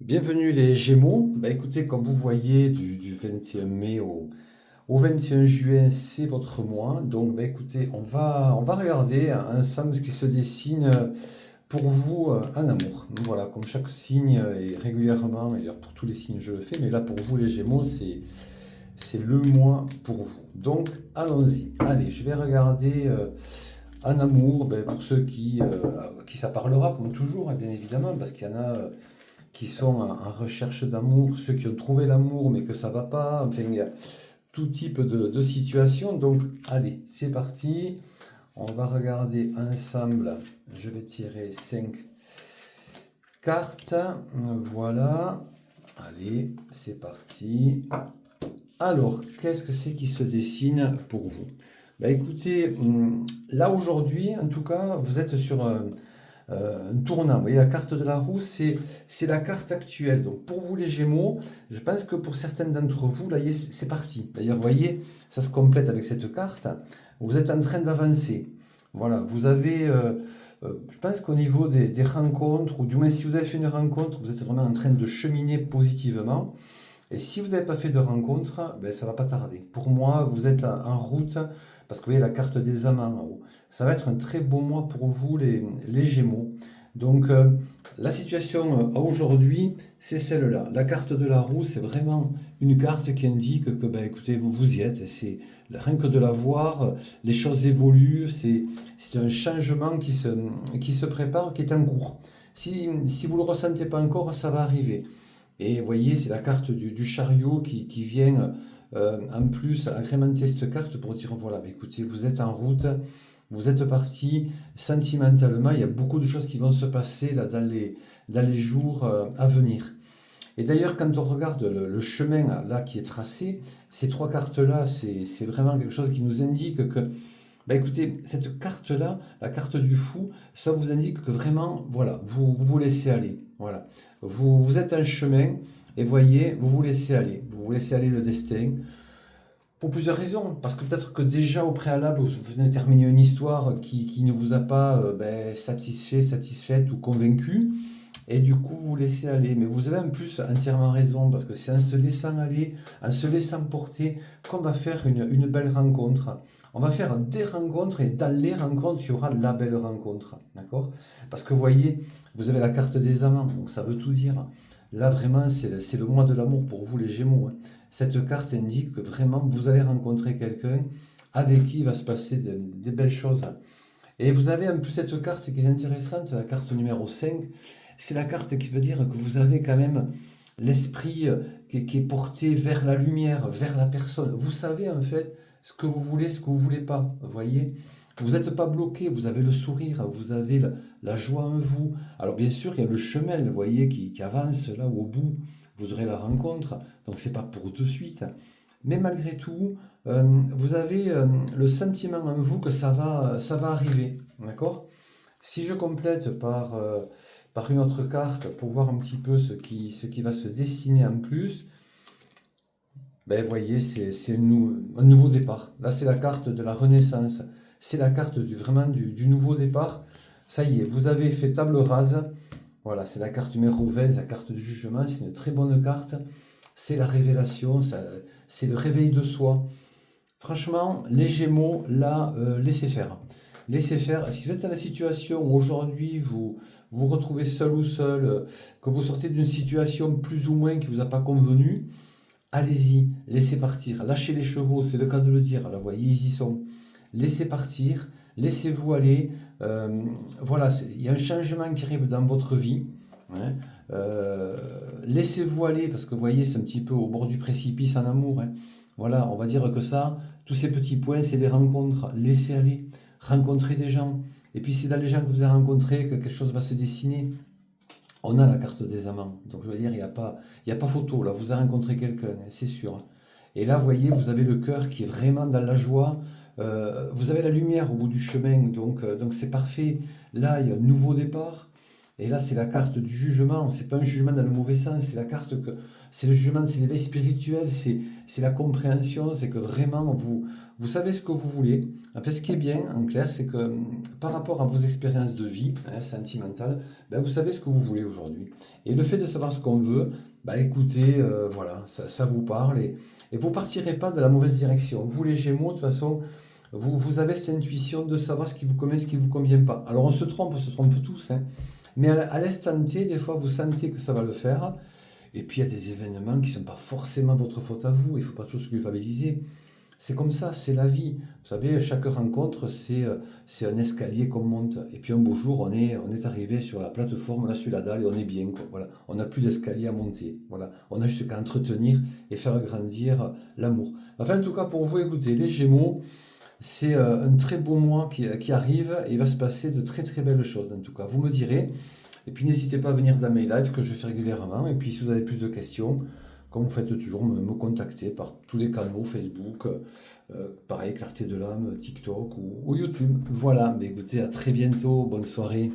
Bienvenue les Gémeaux. Bah, écoutez, comme vous voyez, du 21 mai au 21 juin, c'est votre mois. Donc, bah, écoutez, on va regarder ensemble ce qui se dessine pour vous en amour. Voilà, comme chaque signe et régulièrement, et d'ailleurs pour tous les signes je le fais, mais là pour vous les Gémeaux, c'est le mois pour vous. Donc, allons-y. Allez, je vais regarder en amour, ben, pour ceux qui ça parlera, comme toujours, hein, bien évidemment, parce qu'il y en a. Qui sont en recherche d'amour, ceux qui ont trouvé l'amour mais que ça va pas, enfin il y a tout type de situation. Donc allez, c'est parti, on va regarder ensemble, je vais tirer 5 cartes, voilà, allez, c'est parti. Alors, qu'est-ce que c'est qui se dessine pour vous? Bah écoutez, là aujourd'hui, en tout cas, vous êtes sur un tournant. Vous voyez, la carte de la roue, c'est la carte actuelle. Donc pour vous les Gémeaux, je pense que pour certains d'entre vous, là, c'est parti. D'ailleurs, vous voyez, ça se complète avec cette carte. Vous êtes en train d'avancer. Voilà, vous avez, je pense qu'au niveau des rencontres, ou du moins si vous avez fait une rencontre, vous êtes vraiment en train de cheminer positivement. Et si vous n'avez pas fait de rencontre, ben, ça va pas tarder. Pour moi, vous êtes en route, parce que vous voyez la carte des amants en haut. Ça va être un très beau mois pour vous, les Gémeaux. Donc, la situation aujourd'hui, c'est celle-là. La carte de la roue, c'est vraiment une carte qui indique que, ben, écoutez, vous y êtes. C'est rien que de la voir, les choses évoluent. C'est un changement qui se prépare, qui est en cours. Si vous ne le ressentez pas encore, ça va arriver. Et vous voyez, c'est la carte du chariot qui vient en plus agrémenter cette carte pour dire voilà, bah, écoutez, vous êtes en route, vous êtes parti sentimentalement, il y a beaucoup de choses qui vont se passer là, dans les jours à venir. Et d'ailleurs, quand on regarde le chemin là qui est tracé, ces trois cartes-là, c'est vraiment quelque chose qui nous indique que bah écoutez, cette carte-là, la carte du fou, ça vous indique que vraiment, voilà, vous vous laissez aller. Voilà. Vous êtes en chemin et voyez, vous vous laissez aller. Vous vous laissez aller le destin. Pour plusieurs raisons. Parce que peut-être que déjà au préalable, vous venez de terminer une histoire qui ne vous a pas ben, satisfait, satisfaite ou convaincu. Et du coup, vous vous laissez aller. Mais vous avez en plus entièrement raison, parce que c'est en se laissant aller, en se laissant porter, qu'on va faire une belle rencontre. On va faire des rencontres, et dans les rencontres, il y aura la belle rencontre. D'accord? Parce que vous voyez, vous avez la carte des amants, donc ça veut tout dire. Là, vraiment, c'est le mois de l'amour pour vous, les Gémeaux, hein. Cette carte indique que vraiment, vous allez rencontrer quelqu'un avec qui il va se passer des belles choses. Et vous avez en plus cette carte qui est intéressante, la carte numéro 5. C'est la carte qui veut dire que vous avez quand même l'esprit qui est porté vers la lumière, vers la personne. Vous savez en fait ce que vous voulez, ce que vous voulez pas. Vous voyez? Vous n'êtes pas bloqué, vous avez le sourire, vous avez la joie en vous. Alors bien sûr, il y a le chemin, vous voyez, qui avance là où au bout, vous aurez la rencontre. Donc c'est pas pour de suite. Mais malgré tout, vous avez le sentiment en vous que ça va arriver. D'accord? Si je complète par une autre carte pour voir un petit peu ce qui va se dessiner en plus, ben, vous voyez, c'est un nouveau départ. Là, c'est la carte de la renaissance. C'est la carte vraiment du nouveau départ. Ça y est, vous avez fait table rase. Voilà, c'est la carte numéro 20, la carte du jugement. C'est une très bonne carte. C'est la révélation, c'est le réveil de soi. Franchement, les Gémeaux, là, laissez faire. Laissez faire. Si vous êtes dans la situation où aujourd'hui vous vous retrouvez seul ou seul, que vous sortez d'une situation plus ou moins qui ne vous a pas convenu, allez-y, laissez partir. Lâchez les chevaux, c'est le cas de le dire. Là, vous voyez, ils y sont. Laissez partir, laissez-vous aller. Euh, voilà, il y a un changement qui arrive dans votre vie, hein. Euh, Laissez-vous aller, parce que vous voyez, c'est un petit peu au bord du précipice en amour, hein. Voilà, on va dire que ça, tous ces petits points, c'est des rencontres. Laissez aller, rencontrez des gens. Et puis c'est dans les gens que vous avez rencontrés que quelque chose va se dessiner. On a la carte des amants. Donc je veux dire, il y a pas photo. Là, vous avez rencontré quelqu'un, hein, c'est sûr. Et là, vous voyez, vous avez le cœur qui est vraiment dans la joie. Vous avez la lumière au bout du chemin. Donc c'est parfait. Là, il y a un nouveau départ. Et là, c'est la carte du jugement. C'est pas un jugement dans le mauvais sens. C'est la carte que, c'est le jugement, c'est l'éveil spirituel, c'est la compréhension. C'est que vraiment, vous savez ce que vous voulez. En fait, ce qui est bien, en clair, c'est que par rapport à vos expériences de vie, hein, sentimentales, ben, vous savez ce que vous voulez aujourd'hui. Et le fait de savoir ce qu'on veut, bah écoutez, voilà, ça vous parle et vous partirez pas de la mauvaise direction. Vous, les Gémeaux, de toute façon, vous avez cette intuition de savoir ce qui vous convient, ce qui ne vous convient pas. Alors on se trompe tous, hein, mais à l'instant T, des fois, vous sentez que ça va le faire, et puis il y a des événements qui ne sont pas forcément votre faute à vous, il ne faut pas toujours se culpabiliser. C'est comme ça, c'est la vie. Vous savez, chaque rencontre, c'est un escalier qu'on monte. Et puis un beau jour, on est arrivé sur la plateforme, on a su la dalle et on est bien, quoi. Voilà. On n'a plus d'escalier à monter. Voilà. On a juste qu'à entretenir et faire grandir l'amour. Enfin, en tout cas, pour vous, écoutez, les Gémeaux, c'est un très beau mois qui arrive et il va se passer de très très belles choses, en tout cas. Vous me direz. Et puis n'hésitez pas à venir dans mes lives que je fais régulièrement. Et puis si vous avez plus de questions, comme vous faites toujours, me contacter par tous les canaux, Facebook, pareil, Clarté de l'âme, TikTok ou YouTube. Voilà, mais écoutez, à très bientôt, bonne soirée.